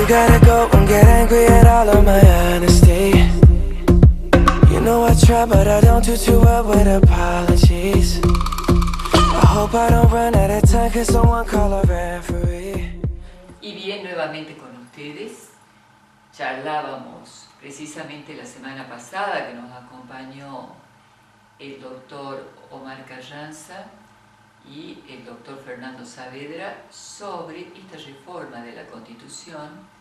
You gotta go and get angry at all of my honesty. You know I try, but I don't do too well with apologies. I hope I don't run out of time, cause someone call a referee. Y bien, nuevamente con ustedes. Charlábamos precisamente la semana pasada que nos acompañó el doctor Omar Carranza y el doctor Fernando Saavedra sobre esta reforma de la Constitución,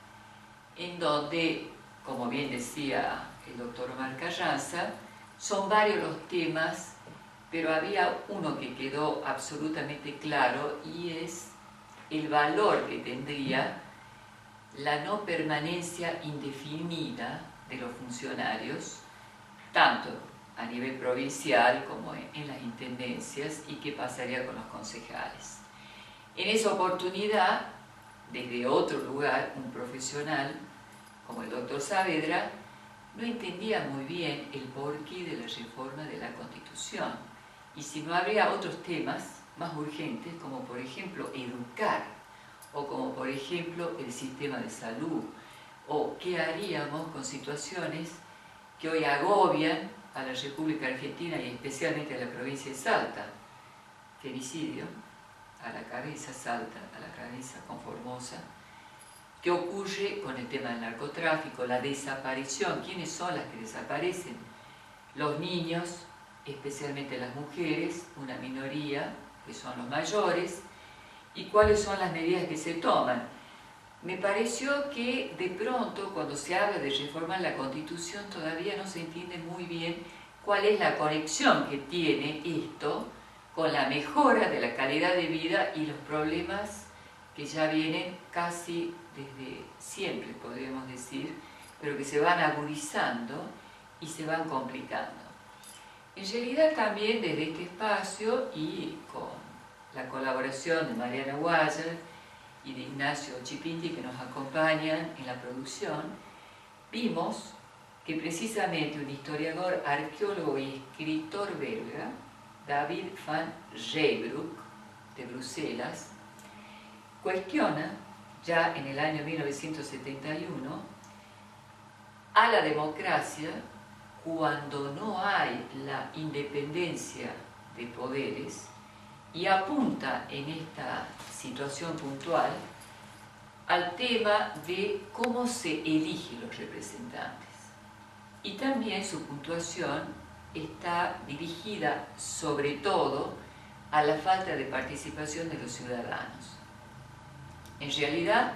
en donde, como bien decía el doctor Omar Carranza, son varios los temas, pero había uno que quedó absolutamente claro y es el valor que tendría la no permanencia indefinida de los funcionarios, tanto a nivel provincial como en las intendencias, y qué pasaría con los concejales. En esa oportunidad, desde otro lugar, un profesional como el doctor Saavedra no entendía muy bien el porqué de la reforma de la Constitución y si no habría otros temas más urgentes, como por ejemplo educar, o como por ejemplo el sistema de salud, o qué haríamos con situaciones que hoy agobian a la República Argentina y especialmente a la provincia de Salta. Femicidio, a la cabeza Salta, a la cabeza con Formosa. ¿Qué ocurre con el tema del narcotráfico, la desaparición? ¿Quiénes son las que desaparecen? Los niños, especialmente las mujeres, una minoría, que son los mayores, y cuáles son las medidas que se toman. Me pareció que de pronto, cuando se habla de reformar la Constitución, todavía no se entiende muy bien cuál es la conexión que tiene esto con la mejora de la calidad de vida y los problemas que ya vienen casi desde siempre, podríamos decir, pero que se van agudizando y se van complicando. En realidad también desde este espacio y con la colaboración de Mariana Guayer y de Ignacio Chipinti, que nos acompañan en la producción, vimos que precisamente un historiador, arqueólogo y escritor belga, David van Rijbroek, de Bruselas, cuestiona, ya en el año 1971, a la democracia cuando no hay la independencia de poderes, y apunta en esta situación puntual al tema de cómo se eligen los representantes. Y también su puntuación está dirigida sobre todo a la falta de participación de los ciudadanos. En realidad,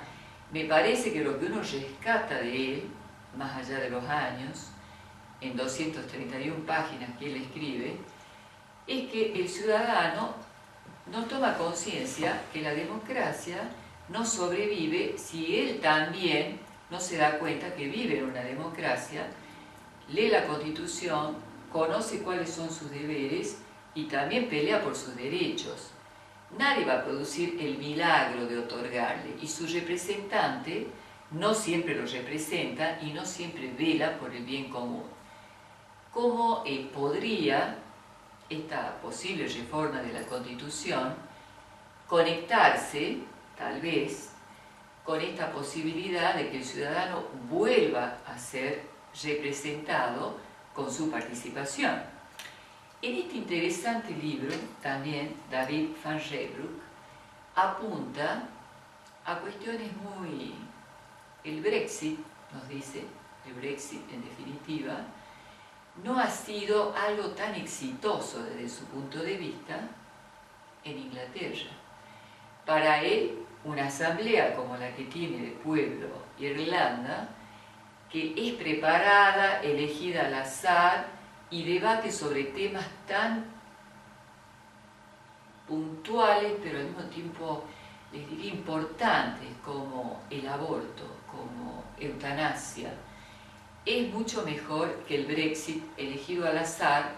me parece que lo que uno rescata de él, más allá de los años, en 231 páginas que él escribe, es que el ciudadano no toma conciencia que la democracia no sobrevive si él también no se da cuenta que vive en una democracia, lee la Constitución, conoce cuáles son sus deberes y también pelea por sus derechos. Nadie va a producir el milagro de otorgarle, y su representante no siempre lo representa y no siempre vela por el bien común. ¿Cómo podría esta posible reforma de la Constitución conectarse, tal vez, con esta posibilidad de que el ciudadano vuelva a ser representado con su participación? En este interesante libro, también David van Rijbroek apunta a cuestiones muy... El Brexit, nos dice, el Brexit en definitiva, no ha sido algo tan exitoso desde su punto de vista en Inglaterra. Para él, una asamblea como la que tiene de pueblo Irlanda, que es preparada, elegida al azar y debate sobre temas tan puntuales, pero al mismo tiempo, les diría, importantes, como el aborto, como eutanasia, es mucho mejor que el Brexit elegido al azar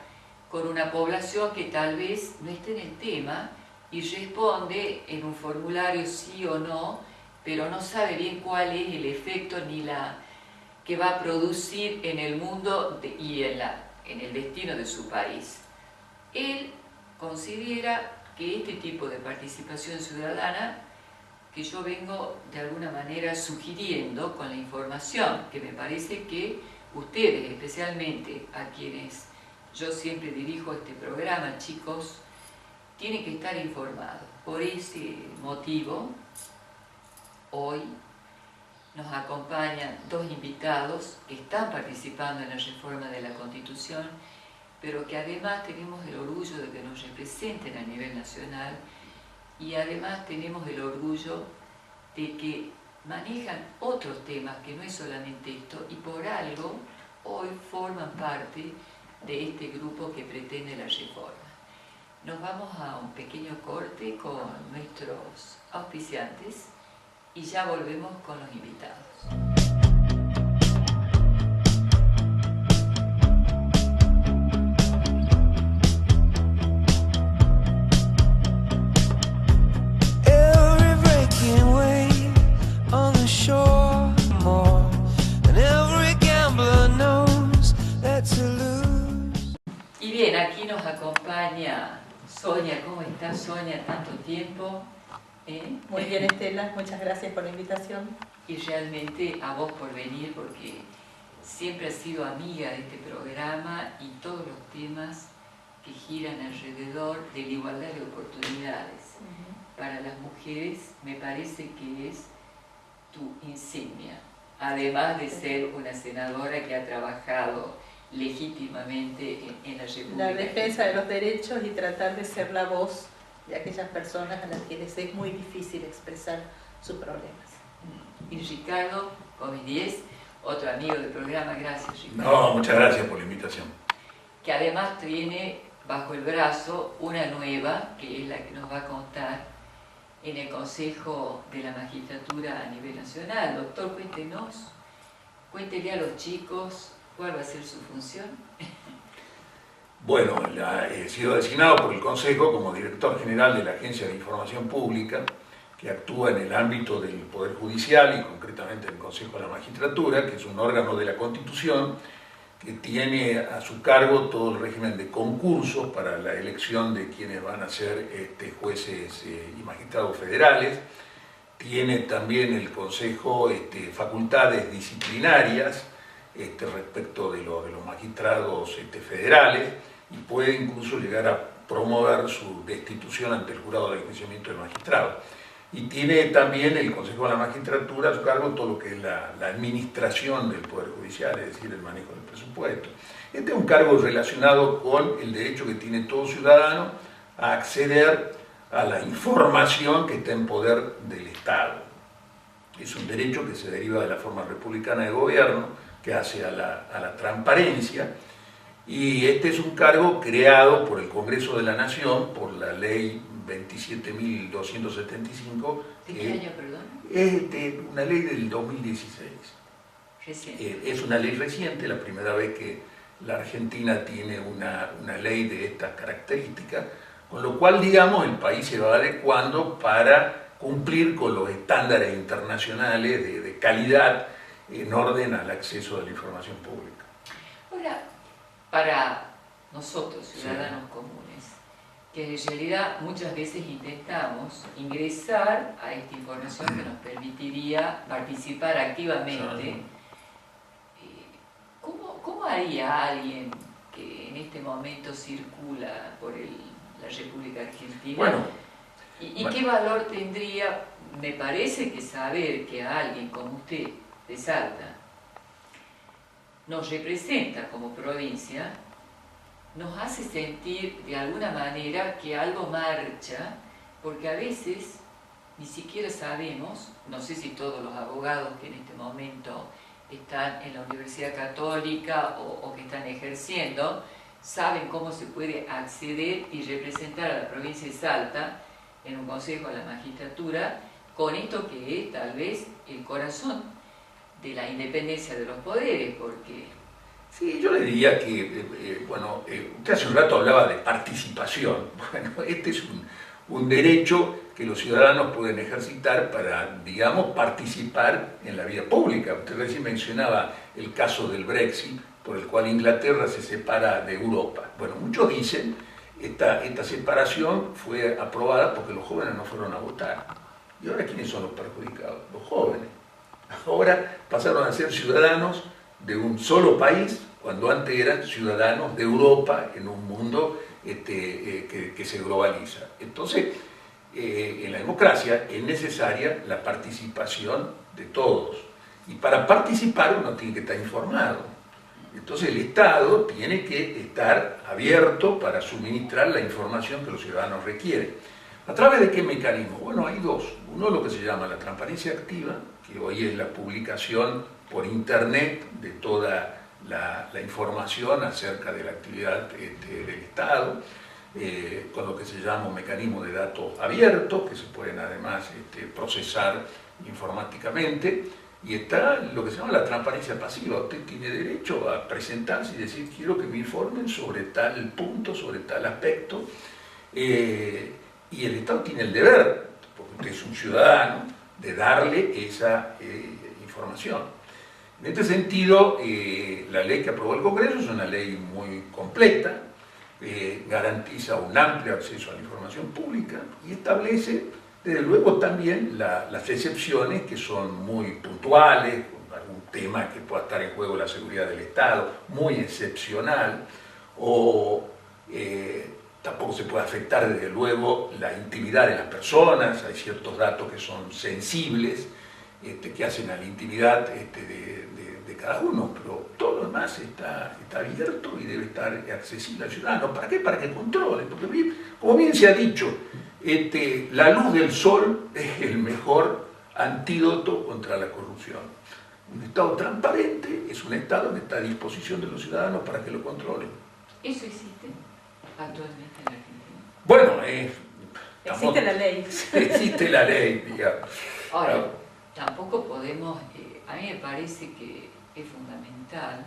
con una población que tal vez no esté en el tema y responde en un formulario sí o no, pero no sabe bien cuál es el efecto ni la que va a producir en el mundo y en el destino de su país. Él considera que este tipo de participación ciudadana que yo vengo de alguna manera sugiriendo con la información, que me parece que ustedes, especialmente a quienes yo siempre dirijo este programa, chicos, tienen que estar informados. Por ese motivo, hoy nos acompañan dos invitados que están participando en la reforma de la Constitución, pero que además tenemos el orgullo de que nos representen a nivel nacional y además tenemos el orgullo de que manejan otros temas que no es solamente esto y por algo hoy forman parte de este grupo que pretende la reforma. Nos vamos a un pequeño corte con nuestros auspiciantes y ya volvemos con los invitados. Y bien, aquí nos acompaña Sonia. ¿Cómo estás, Sonia? Tanto tiempo. Muy bien, Estela, muchas gracias por la invitación. Y realmente a vos por venir, porque siempre has sido amiga de este programa y todos los temas que giran alrededor de la igualdad de oportunidades para las mujeres me parece que es tu insignia, además de ser una senadora que ha trabajado legítimamente en la República. La defensa de los derechos y tratar de ser la voz de aquellas personas a las que les es muy difícil expresar sus problemas. Y Ricardo Gómez Díez, otro amigo del programa, gracias Ricardo. No, muchas gracias por la invitación. Que además tiene bajo el brazo una nueva, que es la que nos va a contar en el Consejo de la Magistratura a nivel nacional. Doctor, cuéntele a los chicos cuál va a ser su función. Bueno, he sido designado por el Consejo como director general de la Agencia de Información Pública, que actúa en el ámbito del Poder Judicial y concretamente en el Consejo de la Magistratura, que es un órgano de la Constitución que tiene a su cargo todo el régimen de concursos para la elección de quienes van a ser jueces y magistrados federales. Tiene también el Consejo facultades disciplinarias respecto de los magistrados federales y puede incluso llegar a promover su destitución ante el jurado de enjuiciamiento del magistrado. Y tiene también el Consejo de la Magistratura a su cargo todo lo que es la administración del Poder Judicial, es decir, el manejo del presupuesto. Este es un cargo relacionado con el derecho que tiene todo ciudadano a acceder a la información que está en poder del Estado. Es un derecho que se deriva de la forma republicana de gobierno, que hace a la transparencia, y este es un cargo creado por el Congreso de la Nación, por la ley 27.275. ¿De qué año, perdón? Es una ley del 2016. Reciente. Es una ley reciente, la primera vez que la Argentina tiene una ley de estas características, con lo cual, digamos, el país se va adecuando para cumplir con los estándares internacionales de calidad en orden al acceso a la información pública. Ahora, para nosotros, ciudadanos comunes, que en realidad muchas veces intentamos ingresar a esta información que nos permitiría participar activamente, ¿cómo haría alguien que en este momento circula por la República Argentina? Bueno, ¿Y qué valor tendría, me parece, que saber que a alguien como usted, de Salta, nos representa como provincia, nos hace sentir de alguna manera que algo marcha, porque a veces ni siquiera sabemos, no sé si todos los abogados que en este momento están en la Universidad Católica o que están ejerciendo, saben cómo se puede acceder y representar a la provincia de Salta en un consejo de la magistratura, con esto que es tal vez el corazón de la independencia de los poderes, porque... Sí, yo le diría que, usted hace un rato hablaba de participación. Bueno, este es un derecho que los ciudadanos pueden ejercitar para, digamos, participar en la vida pública. Usted recién mencionaba el caso del Brexit, por el cual Inglaterra se separa de Europa. Bueno, muchos dicen esta separación fue aprobada porque los jóvenes no fueron a votar. ¿Y ahora quiénes son los perjudicados? Los jóvenes. Ahora pasaron a ser ciudadanos de un solo país, cuando antes eran ciudadanos de Europa en un mundo que se globaliza. Entonces, en la democracia es necesaria la participación de todos. Y para participar uno tiene que estar informado. Entonces el Estado tiene que estar abierto para suministrar la información que los ciudadanos requieren. ¿A través de qué mecanismo? Bueno, hay dos. Uno, lo que se llama la transparencia activa, que hoy es la publicación por Internet de toda la información acerca de la actividad del Estado, con lo que se llama un mecanismo de datos abiertos, que se pueden además procesar informáticamente. Y está lo que se llama la transparencia pasiva. Usted tiene derecho a presentarse y decir, quiero que me informen sobre tal punto, sobre tal aspecto. Y el Estado tiene el deber, porque usted es un ciudadano, de darle esa información. En este sentido, la ley que aprobó el Congreso es una ley muy completa, garantiza un amplio acceso a la información pública y establece, desde luego, también las excepciones que son muy puntuales, algún tema que pueda estar en juego la seguridad del Estado, muy excepcional, o tampoco se puede afectar, desde luego, la intimidad de las personas. Hay ciertos datos que son sensibles, que hacen a la intimidad de cada uno, pero todo lo demás está abierto y debe estar accesible al ciudadano. ¿Para qué? Para que controle, porque, como bien se ha dicho, la luz del sol es el mejor antídoto contra la corrupción. Un Estado transparente es un Estado que está a disposición de los ciudadanos para que lo controlen. ¿Eso existe actualmente en Argentina? Bueno, existe la ley. Existe la ley, digamos. Ahora, tampoco podemos, a mí me parece que es fundamental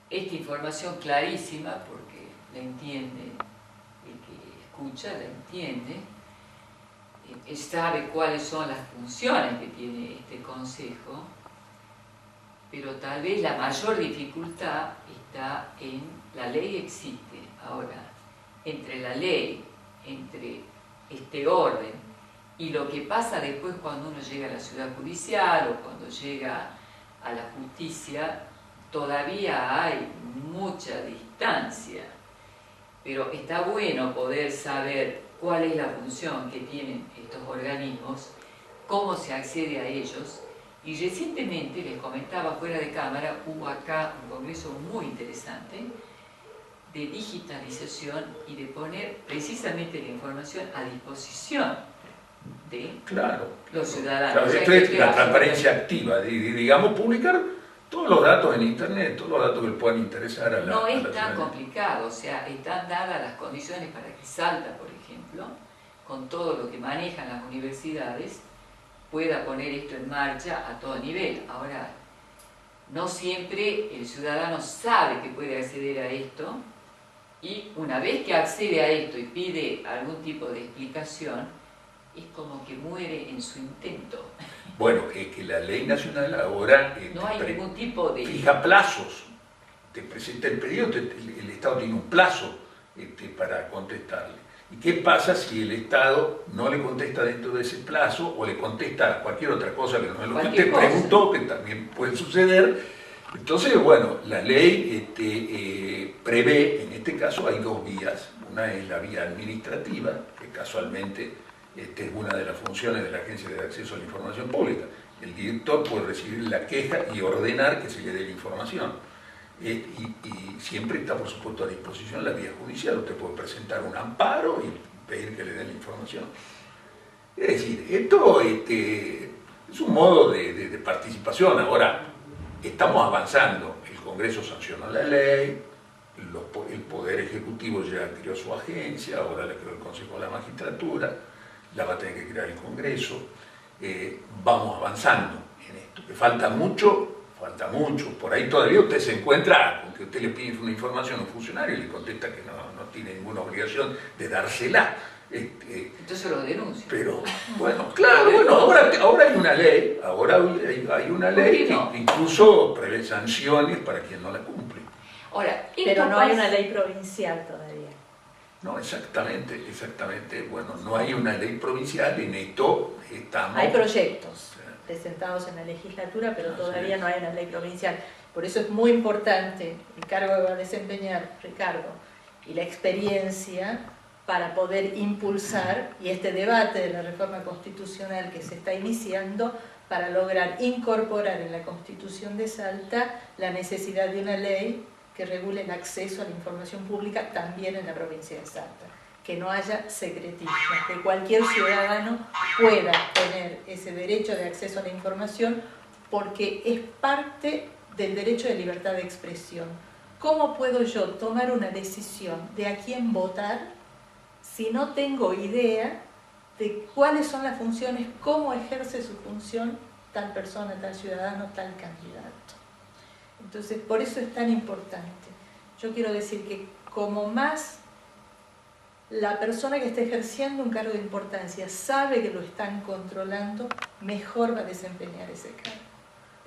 esta información clarísima, porque la entiende el que escucha, la entiende, sabe cuáles son las funciones que tiene este consejo, pero tal vez la mayor dificultad está en la ley existe. Ahora, entre la ley, entre este orden, y lo que pasa después cuando uno llega a la ciudad judicial o cuando llega a la justicia, todavía hay mucha distancia. Pero está bueno poder saber cuál es la función que tienen estos organismos, cómo se accede a ellos. Y recientemente, les comentaba fuera de cámara, hubo acá un congreso muy interesante de digitalización y de poner precisamente la información a disposición de los ciudadanos. Claro, esto es la transparencia activa, digamos, publicar todos los datos en Internet, todos los datos que le puedan interesar a la No es tan ciudadanía. complicado, o sea, están dadas las condiciones para que Salta, por ejemplo, con todo lo que manejan las universidades, pueda poner esto en marcha a todo nivel. Ahora, no siempre el ciudadano sabe que puede acceder a esto, y una vez que accede a esto y pide algún tipo de explicación, es como que muere en su intento. Bueno, es que la ley nacional ahora No hay ningún tipo de... fija plazos. Te presenta el pedido, el Estado tiene un plazo para contestarle. ¿Y qué pasa si el Estado no le contesta dentro de ese plazo o le contesta cualquier otra cosa que no es lo que usted preguntó, que también puede suceder? Entonces, bueno, la ley prevé, en este caso hay dos vías. Una es la vía administrativa, que casualmente es una de las funciones de la Agencia de Acceso a la Información Pública. El director puede recibir la queja y ordenar que se le dé la información. Y siempre está, por supuesto, a disposición la vía judicial. Usted puede presentar un amparo y pedir que le den la información. Es decir, esto es un modo de participación. Ahora, estamos avanzando. El Congreso sancionó la ley, el Poder Ejecutivo ya creó su agencia, ahora la creó el Consejo de la Magistratura, la va a tener que crear el Congreso. Vamos avanzando en esto. Que falta mucho. Por ahí todavía usted se encuentra con que usted le pide una información a un funcionario y le contesta que no tiene ninguna obligación de dársela. Entonces lo denuncio. Pero, bueno, claro, bueno, ahora hay una ley, hay una ley que incluso prevé sanciones para quien no la cumple. Ahora, Pero no hay una ley provincial todavía. No, exactamente, exactamente. Bueno, no hay una ley provincial, en esto estamos... Hay proyectos presentados en la legislatura, pero todavía no hay una ley provincial. Por eso es muy importante el cargo que va a desempeñar Ricardo y la experiencia para poder impulsar, y este debate de la reforma constitucional que se está iniciando, para lograr incorporar en la Constitución de Salta la necesidad de una ley que regule el acceso a la información pública también en la provincia de Salta. Que no haya secretismo, que cualquier ciudadano pueda tener ese derecho de acceso a la información porque es parte del derecho de libertad de expresión. ¿Cómo puedo yo tomar una decisión de a quién votar si no tengo idea de cuáles son las funciones, cómo ejerce su función tal persona, tal ciudadano, tal candidato? Entonces, por eso es tan importante. Yo quiero decir que como más la persona que está ejerciendo un cargo de importancia sabe que lo están controlando, mejor va a desempeñar ese cargo.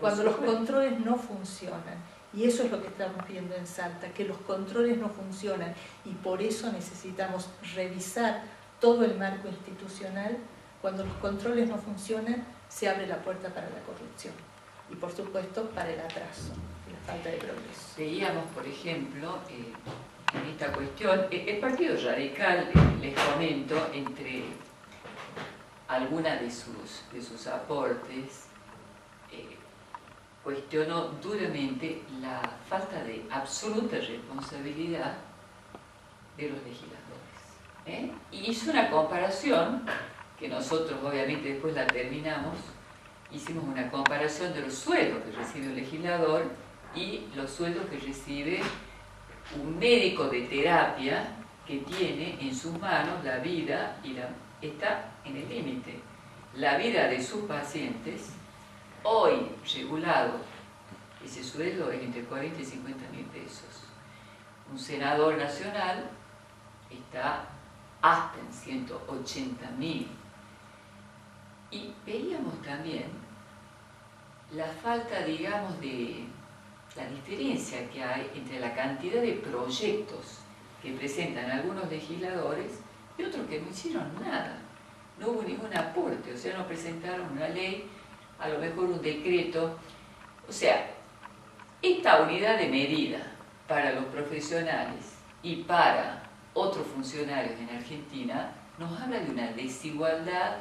Cuando los controles no funcionan, y eso es lo que estamos viendo en Salta, que los controles no funcionan, y por eso necesitamos revisar todo el marco institucional. Cuando los controles no funcionan, se abre la puerta para la corrupción, y por supuesto para el atraso, la falta de progreso. Veíamos, por ejemplo, en esta cuestión, el Partido Radical, les comento, entre algunas de sus aportes, cuestionó duramente la falta de absoluta responsabilidad de los legisladores. Y hizo una comparación, que nosotros obviamente después la terminamos, hicimos una comparación de los sueldos que recibe un legislador y los sueldos que recibe un médico de terapia que tiene en sus manos la vida y está en el límite. La vida de sus pacientes, hoy regulado, ese sueldo es entre 40 y 50 mil pesos. Un senador nacional está hasta en 180 mil. Y veíamos también la falta, digamos, de la diferencia que hay entre la cantidad de proyectos que presentan algunos legisladores y otros que no hicieron nada. No hubo ningún aporte, o sea, no presentaron una ley, a lo mejor un decreto. O sea, esta unidad de medida para los profesionales y para otros funcionarios en Argentina nos habla de una desigualdad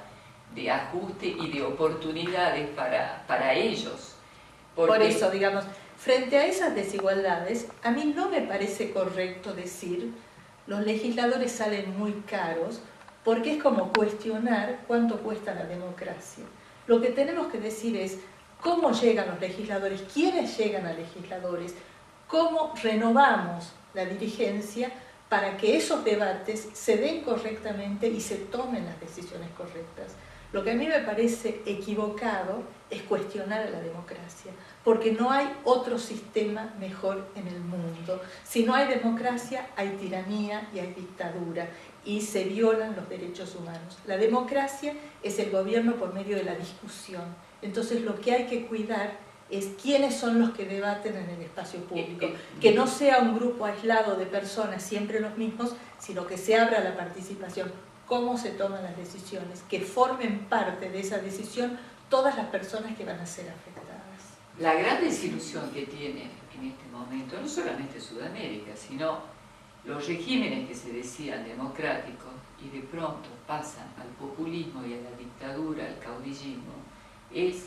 de ajuste y de oportunidades para ellos. Por eso, digamos, frente a esas desigualdades, a mí no me parece correcto decir los legisladores salen muy caros, porque es como cuestionar cuánto cuesta la democracia. Lo que tenemos que decir es cómo llegan los legisladores, quiénes llegan a legisladores, cómo renovamos la dirigencia para que esos debates se den correctamente y se tomen las decisiones correctas. Lo que a mí me parece equivocado es cuestionar a la democracia, porque no hay otro sistema mejor en el mundo. Si no hay democracia, hay tiranía y hay dictadura, y se violan los derechos humanos. La democracia es el gobierno por medio de la discusión. Entonces lo que hay que cuidar es quiénes son los que debaten en el espacio público. Que no sea un grupo aislado de personas, siempre los mismos, sino que se abra la participación. Cómo se toman las decisiones, que formen parte de esa decisión todas las personas que van a ser afectadas. La gran desilusión que tiene en este momento, no solamente Sudamérica, sino los regímenes que se decían democráticos y de pronto pasan al populismo y a la dictadura, al caudillismo, es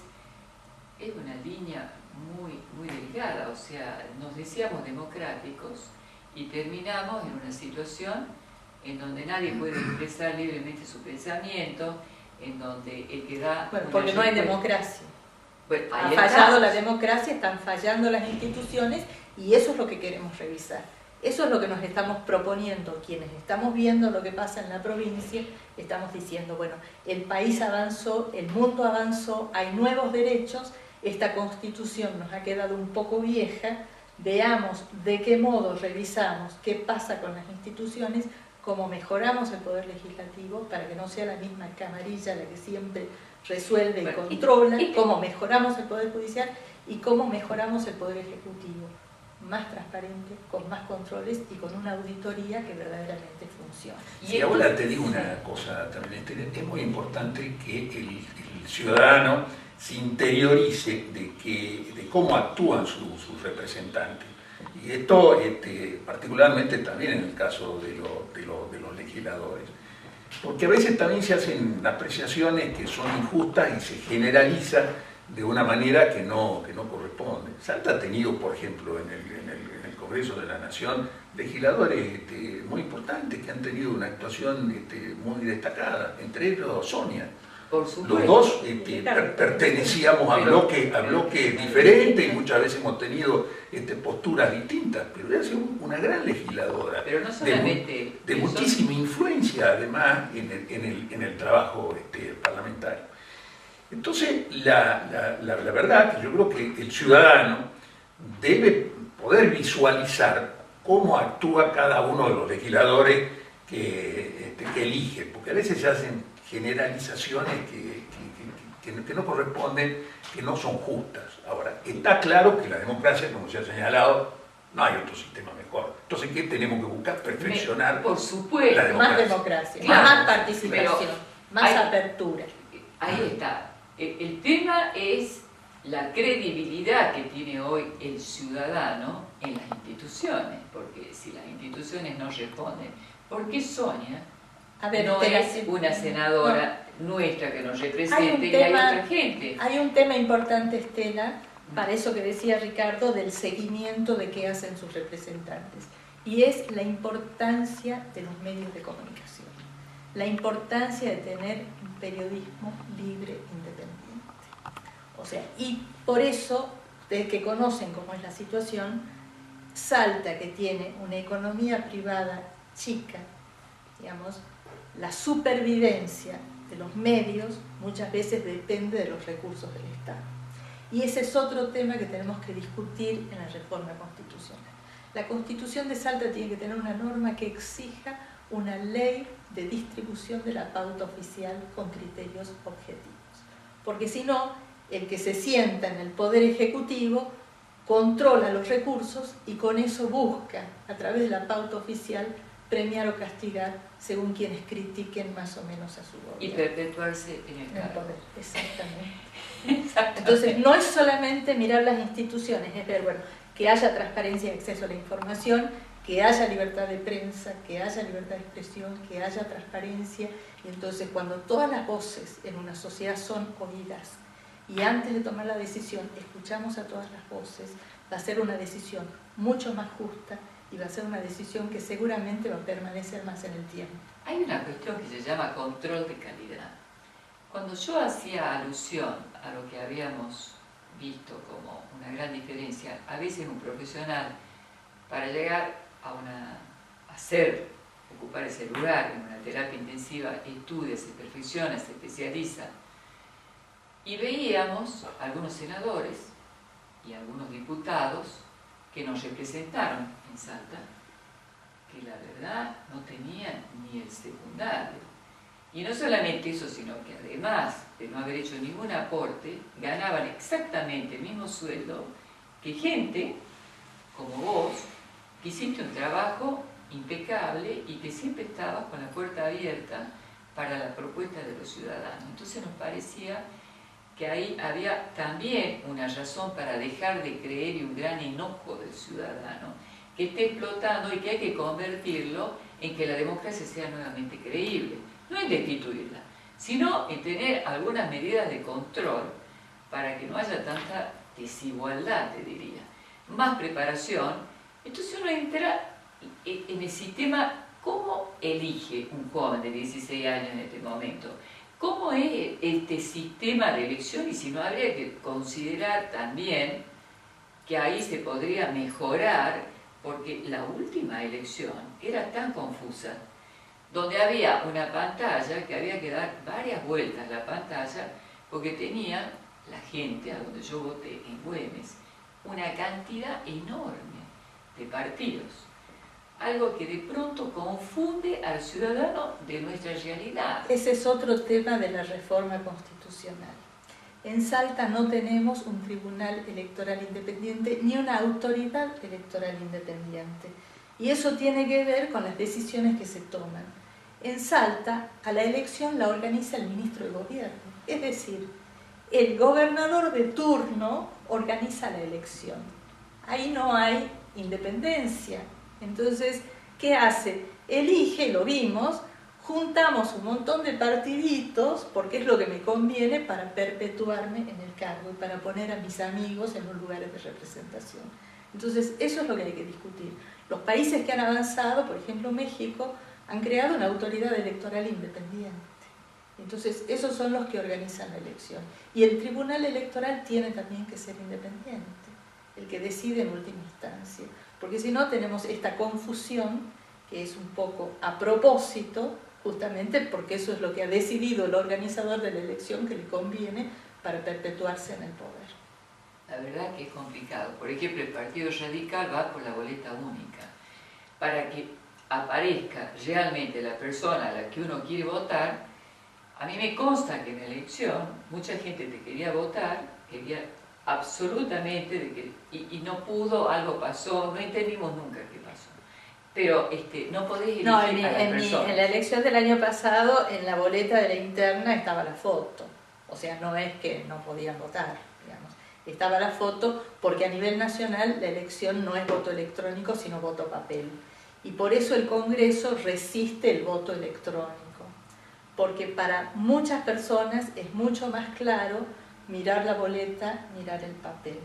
una línea muy delgada. O sea, nos decíamos democráticos y terminamos en una situación en donde nadie puede expresar libremente su pensamiento, en donde el que da... Bueno, porque no hay democracia. Bueno, ha fallado la democracia, están fallando las instituciones, y eso es lo que queremos revisar. Eso es lo que nos estamos proponiendo. Quienes estamos viendo lo que pasa en la provincia, estamos diciendo, bueno, el país avanzó, el mundo avanzó, hay nuevos derechos, esta Constitución nos ha quedado un poco vieja, veamos de qué modo revisamos qué pasa con las instituciones, cómo mejoramos el poder legislativo para que no sea la misma camarilla la que siempre resuelve y controla, cómo mejoramos el poder judicial y cómo mejoramos el poder ejecutivo. más transparente, con más controles y con una auditoría que verdaderamente funcione. Y ahora te digo una cosa también, es muy importante que el ciudadano se interiorice de cómo actúan sus representantes. Y esto particularmente también en el caso de los legisladores. Porque a veces también se hacen apreciaciones que son injustas y se generaliza de una manera que no corresponde. Salta ha tenido, por ejemplo, en el Congreso de la Nación, legisladores muy importantes que han tenido una actuación muy destacada, entre ellos Sonia. Por supuesto. Los dos pertenecíamos a bloques diferentes y muchas veces hemos tenido posturas distintas, pero ella ha sido una gran legisladora, pero no solamente de muchísima influencia además en el trabajo parlamentario. Entonces, la verdad que yo creo que el ciudadano debe poder visualizar cómo actúa cada uno de los legisladores que elige, porque a veces se hacen generalizaciones que no corresponden, que no son justas. Ahora, está claro que la democracia, como se ha señalado, no hay otro sistema mejor. Entonces, ¿qué tenemos que buscar? Perfeccionar por supuesto. la democracia. Más democracia, Claro, más participación, pero más apertura. Ahí está. El tema es la credibilidad que tiene hoy el ciudadano en las instituciones, porque si las instituciones no responden, ¿por qué Sonia no es una senadora nuestra que nos represente y hay otra gente? Hay un tema importante, Estela, para eso que decía Ricardo, del seguimiento de qué hacen sus representantes, y es la importancia de los medios de comunicación, la importancia de tener un periodismo libre, independiente. O sea, y por eso, desde que conocen cómo es la situación, Salta, que tiene una economía privada chica, digamos, la supervivencia de los medios muchas veces depende de los recursos del Estado. Y ese es otro tema que tenemos que discutir en la reforma constitucional. La Constitución de Salta tiene que tener una norma que exija una ley de distribución de la pauta oficial con criterios objetivos. Porque si no, el que se sienta en el Poder Ejecutivo controla los recursos y con eso busca, a través de la pauta oficial, premiar o castigar según quienes critiquen más o menos a su gobierno. Y perpetuarse en el cargo. Poder, exactamente. Entonces, no es solamente mirar las instituciones, es ver, bueno, que haya transparencia y acceso a la información, que haya libertad de prensa, que haya libertad de expresión, que haya transparencia, y entonces cuando todas las voces en una sociedad son oídas, y antes de tomar la decisión escuchamos a todas las voces, va a ser una decisión mucho más justa y va a ser una decisión que seguramente va a permanecer más en el tiempo. Hay una cuestión que se llama control de calidad. Cuando yo hacía alusión a lo que habíamos visto como una gran diferencia, a veces un profesional, para llegar ocupar ese lugar en una terapia intensiva, estudia, se perfecciona, se especializa, y veíamos algunos senadores y algunos diputados que nos representaron en Salta, que la verdad no tenían ni el secundario. Y no solamente eso, sino que además de no haber hecho ningún aporte, ganaban exactamente el mismo sueldo que gente como vos, que hiciste un trabajo impecable y que siempre estabas con la puerta abierta para la propuesta de los ciudadanos. Entonces nos parecía que ahí había también una razón para dejar de creer y un gran enojo del ciudadano que esté explotando y que hay que convertirlo en que la democracia sea nuevamente creíble. No en destituirla, sino en tener algunas medidas de control para que no haya tanta desigualdad, te diría. Más preparación. Entonces uno entra en el sistema, ¿cómo elige un joven de 16 años en este momento? ¿Cómo es este sistema de elección? Y si no, habría que considerar también que ahí se podría mejorar, porque la última elección era tan confusa, donde había una pantalla que había que dar varias vueltas la pantalla, porque tenía la gente, a donde yo voté en Güemes, una cantidad enorme de partidos. Algo que de pronto confunde al ciudadano de nuestra realidad. Ese es otro tema de la reforma constitucional. En Salta no tenemos un tribunal electoral independiente ni una autoridad electoral independiente. Y eso tiene que ver con las decisiones que se toman. En Salta, a la elección la organiza el ministro de Gobierno. Es decir, el gobernador de turno organiza la elección. Ahí no hay independencia. Entonces, ¿qué hace? Elige, lo vimos, juntamos un montón de partiditos porque es lo que me conviene para perpetuarme en el cargo y para poner a mis amigos en los lugares de representación. Entonces, eso es lo que hay que discutir. Los países que han avanzado, por ejemplo México, han creado una autoridad electoral independiente. Entonces, esos son los que organizan la elección. Y el Tribunal Electoral tiene también que ser independiente, el que decide en última instancia. Porque si no, tenemos esta confusión, que es un poco a propósito, justamente porque eso es lo que ha decidido el organizador de la elección que le conviene para perpetuarse en el poder. La verdad que es complicado. Por ejemplo, el Partido Radical va por la boleta única. Para que aparezca realmente la persona a la que uno quiere votar, a mí me consta que en la elección mucha gente te quería votar, quería absolutamente, y no pudo, algo pasó, no entendimos nunca qué pasó. Pero no podés elegir No, a la persona. en la elección del año pasado, en la boleta de la interna estaba la foto. O sea, no es que no podían votar, digamos. Estaba la foto porque a nivel nacional la elección no es voto electrónico, sino voto papel. Y por eso el Congreso resiste el voto electrónico. Porque para muchas personas es mucho más claro mirar la boleta, mirar el papel.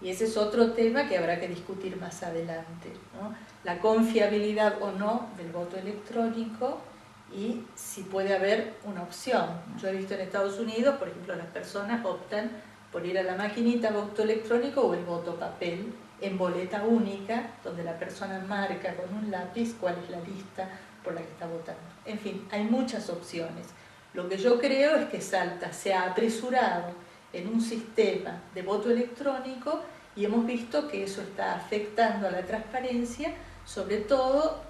Y ese es otro tema que habrá que discutir más adelante, ¿no? La confiabilidad o no del voto electrónico y si puede haber una opción. Yo he visto en Estados Unidos, por ejemplo, las personas optan por ir a la maquinita voto electrónico o el voto papel en boleta única, donde la persona marca con un lápiz cuál es la lista por la que está votando. En fin, hay muchas opciones. Lo que yo creo es que Salta se ha apresurado en un sistema de voto electrónico y hemos visto que eso está afectando a la transparencia, sobre todo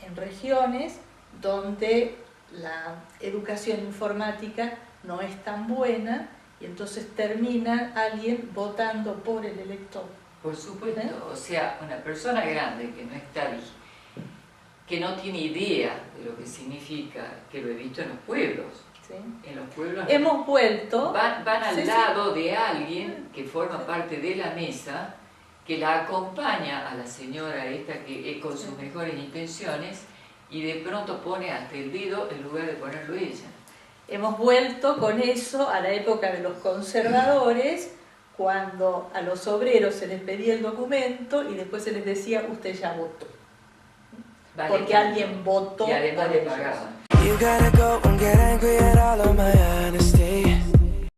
en regiones donde la educación informática no es tan buena y entonces termina alguien votando por el elector. Por supuesto, o sea, una persona grande que no está, que no tiene idea de lo que significa, que lo he visto en los pueblos. ¿Sí? En los pueblos hemos vuelto... Van al sí, lado de alguien que forma parte de la mesa, que la acompaña a la señora esta que con sus mejores intenciones y de pronto pone hasta el dedo en lugar de ponerlo ella. Hemos vuelto con eso a la época de los conservadores, cuando a los obreros se les pedía el documento y después se les decía, usted ya votó. Vale, porque alguien votó y además por le ellos. pagaban. You gotta go and get angry at all of my honesty.